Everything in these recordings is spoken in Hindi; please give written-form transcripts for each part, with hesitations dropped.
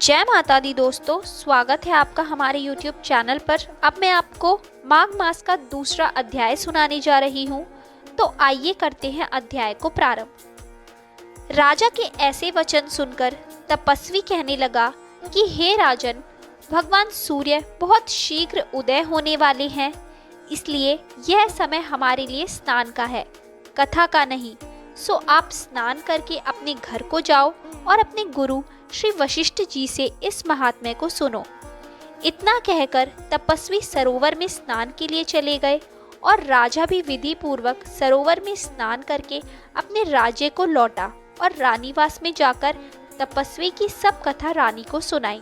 जय माता दी दोस्तों, स्वागत है आपका हमारे YouTube चैनल पर। अब मैं आपको माघ मास का दूसरा अध्याय सुनाने जा रही हूँ। तो आइए करते हैं अध्याय को प्रारंभ। राजा के ऐसे वचन सुनकर तपस्वी कहने लगा कि हे राजन, भगवान सूर्य बहुत शीघ्र उदय होने वाले हैं, इसलिए यह समय हमारे लिए स्नान का है, कथा का नहीं। सो आप स्नान करके अपने घर को जाओ और अपने गुरु श्री वशिष्ठ जी से इस महात्म्य को सुनो। इतना कहकर तपस्वी सरोवर में स्नान के लिए चले गए और राजा भी विधि पूर्वक सरोवर में स्नान करके अपने राज्य को लौटा और रानीवास में जाकर तपस्वी की सब कथा रानी को सुनाई।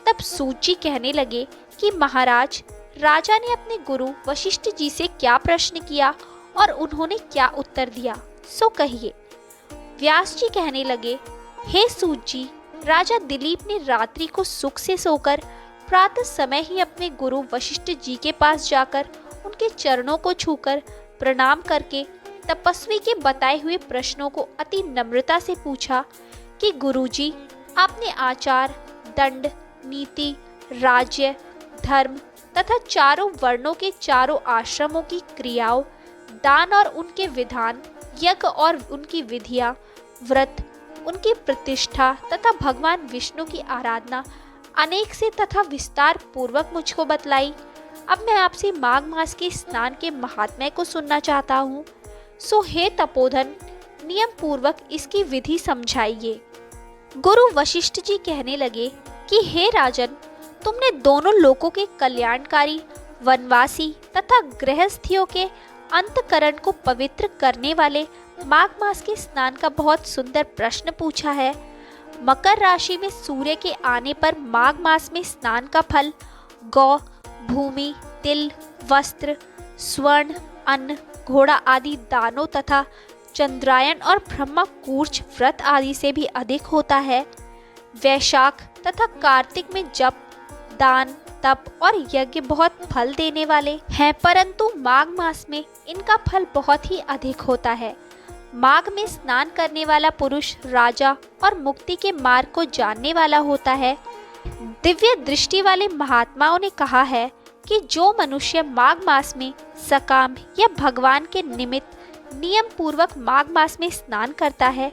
तब सूत जी कहने लगे कि महाराज, राजा ने अपने गुरु वशिष्ठ जी से क्या प्रश्न किया और उन्होंने क्या उत्तर दिया, सो कहिए। व्यास जी कहने लगे, हे सूत जी, राजा दिलीप ने रात्रि को सुख से सोकर प्रातः समय ही अपने गुरु वशिष्ठ जी के पास जाकर उनके चरणों को छूकर प्रणाम करके तपस्वी के बताए हुए प्रश्नों को अति नम्रता से पूछा कि गुरुजी, आपने आचार, दंड, नीति, राज्य, धर्म तथा चारों वर्णों के चारों आश्रमों की क्रियाओं, दान और उनके विधान, यज्ञ और उनकी विधियां, व्रत, उनकी प्रतिष्ठा तथा भगवान विष्णु की आराधना अनेक से तथा विस्तार पूर्वक मुझको बतलाई। अब मैं आपसे माघ मास के स्नान के महात्म्य को सुनना चाहता हूँ। सो हे तपोधन, नियम पूर्वक इसकी विधि समझाइए। गुरु वशिष्ठ जी कहने लगे कि हे राजन, तुमने दोनों लोकों के कल्याणकारी, वनवासी तथा गृहस्थियों के अंतकरण को पवित्र करने वाले माघ मास के स्नान का बहुत सुंदर प्रश्न पूछा है। मकर राशि में सूर्य के आने पर माघ मास में स्नान का फल गौ, भूमि, तिल, वस्त्र, स्वर्ण, अन्न, घोड़ा आदि दानों तथा चंद्रायन और ब्रह्मा कूर्च व्रत आदि से भी अधिक होता है। वैशाख तथा कार्तिक में जप, दान, तप और यज्ञ बहुत फल देने वाले हैं, परंतु माघ मास में इनका फल बहुत ही अधिक होता है। माघ में स्नान करने वाला पुरुष राजा और मुक्ति के मार्ग को जानने वाला होता है। दिव्य दृष्टि वाले महात्माओं ने कहा है कि जो मनुष्य माघ मास में सकाम या भगवान के निमित्त नियम पूर्वक माघ मास में स्नान करता है,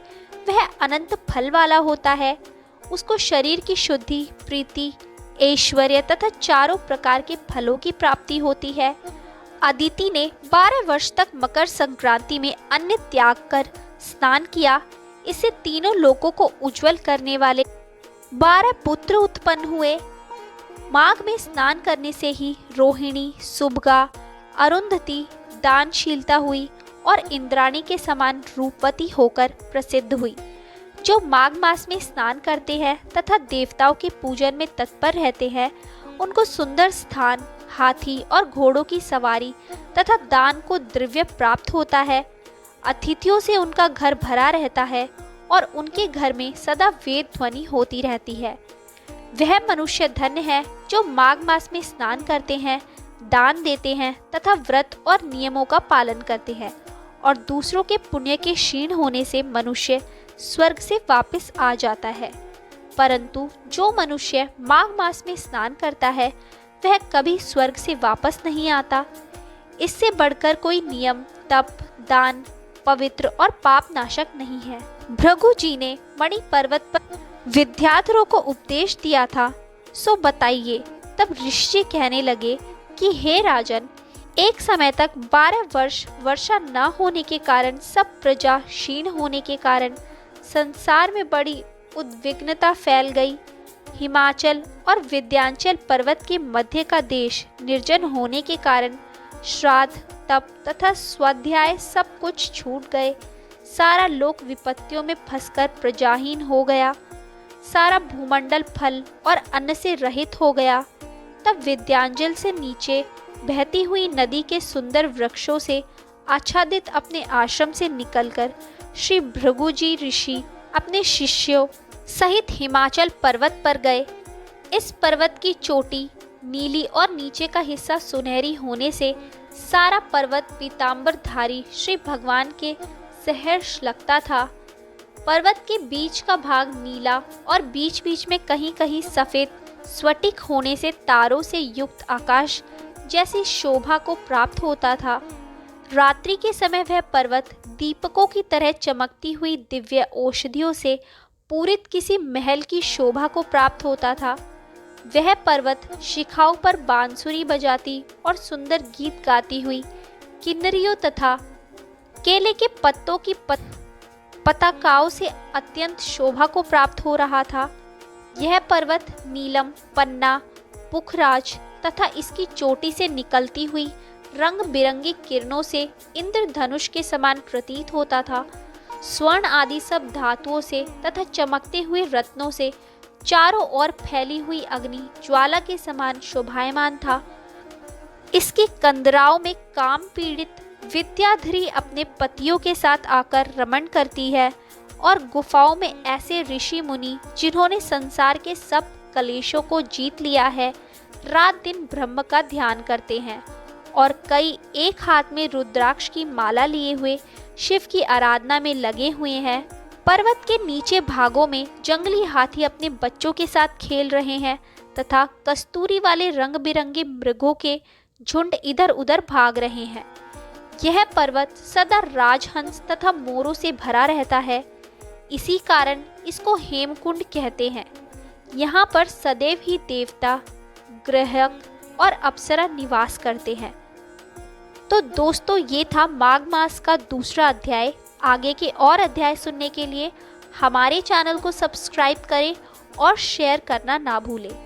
वह अनंत फल वाला होता है। उसको शरीर की शुद्धि, प्रीति, ऐश्वर्य तथा चारों प्रकार के फलों की प्राप्ति होती है। अदिति ने 12 वर्ष तक मकर संक्रांति में अन्न त्याग कर स्नान किया। इससे तीनों लोकों को उज्जवल करने वाले 12 पुत्र उत्पन्न हुए। माघ में स्नान करने से ही रोहिणी, सुभगा, अरुंधति दानशीलता हुई और इंद्राणी के समान रूपवती होकर प्रसिद्ध हुई। जो माघ मास में स्नान करते हैं तथा देवताओं के पूजन में तत्पर रहते हैं, उनको सुंदर स्थान, हाथी और घोड़ों की सवारी तथा दान को द्रव्य प्राप्त होता है। अतिथियों से उनका घर भरा रहता है और उनके घर में सदा वेद ध्वनि होती रहती है। वह मनुष्य धन्य है जो माघ मास में स्नान करते हैं, दान देते हैं तथा व्रत और नियमों का पालन करते हैं, और दूसरों के पुण्य के क्षीण होने से मनुष्य स्वर्ग से वापस आ जाता है। परंतु जो मनुष्य माघ मास में स्नान करता है, वह कभी स्वर्ग से वापस नहीं आता। इससे बढ़कर कोई नियम, तप, दान, पवित्र और पाप नाशक नहीं है। भृगु जी ने मणि पर्वत पर विद्याधरों को उपदेश दिया था, सो बताइए। तब ऋषि कहने लगे कि हे राजन, एक समय तक 12 वर्ष वर्षा न होने के कारण, सब प्रजा क्षीण होने के कारण संसार में बड़ी उद्विग्नता फैल गई। हिमाचल और विंध्याचल पर्वत के मध्य का देश निर्जन होने के कारण श्राद्ध, तप तथा स्वाध्याय सब कुछ छूट गए। सारा लोक विपत्तियों में फंसकर प्रजाहीन हो गया। सारा भूमंडल फल और अन्न से रहित हो गया। तब विंध्याचल से नीचे बहती हुई नदी के सुंदर वृक्षों से आच्छादित अपने आश्रम से निकलकर श्री भृगु जी ऋषि अपने शिष्यों सहित हिमाचल पर्वत पर गए। इस पर्वत की चोटी नीली और नीचे का हिस्सा सुनहरी होने से सारा पर्वत पीतांबरधारी श्री भगवान के सहर्ष लगता था। पर्वत के बीच का भाग नीला और बीच बीच में कहीं कहीं सफेद स्फटिक होने से तारों से युक्त आकाश जैसी शोभा को प्राप्त होता था। रात्रि के समय वह पर्वत दीपकों की तरह चमकती हुई दिव्य औषधियों से पूरित किसी महल की शोभा को प्राप्त होता था। वह पर्वत शिखाओं पर बांसुरी बजाती और सुंदर गीत गाती हुई किन्नरियों तथा केले के पत्तों की पताकाओं से अत्यंत शोभा को प्राप्त हो रहा था। यह पर्वत नीलम, पन्ना, पुखराज तथा इसकी चोटी से निकलती हुई रंग बिरंगी किरणों से इंद्रधनुष के समान प्रतीत होता था। स्वर्ण आदि सब धातुओं से तथा चमकते हुए रत्नों से चारों ओर फैली हुई अग्नि ज्वाला के समान शोभायमान था। इसकी कंदराओं में काम पीड़ित विद्याधरी अपने पतियों के साथ आकर रमण करती है और गुफाओं में ऐसे ऋषि मुनि जिन्होंने संसार के सब कलेशों को जीत लिया है, रात दिन ब्रह्म का ध्यान करते हैं और कई एक हाथ में रुद्राक्ष की माला लिए हुए शिव की आराधना में लगे हुए हैं। पर्वत के नीचे भागों में जंगली हाथी अपने बच्चों के साथ खेल रहे हैं तथा कस्तूरी वाले रंग बिरंगे मृगों के झुंड इधर उधर भाग रहे हैं। यह पर्वत सदा राजहंस तथा मोरों से भरा रहता है, इसी कारण इसको हेमकुंड कहते हैं। यहाँ पर सदैव ही देवता, ग्रहक और अप्सरा निवास करते हैं। तो दोस्तों, ये था माघ मास का दूसरा अध्याय। आगे के और अध्याय सुनने के लिए हमारे चैनल को सब्सक्राइब करें और शेयर करना ना भूलें।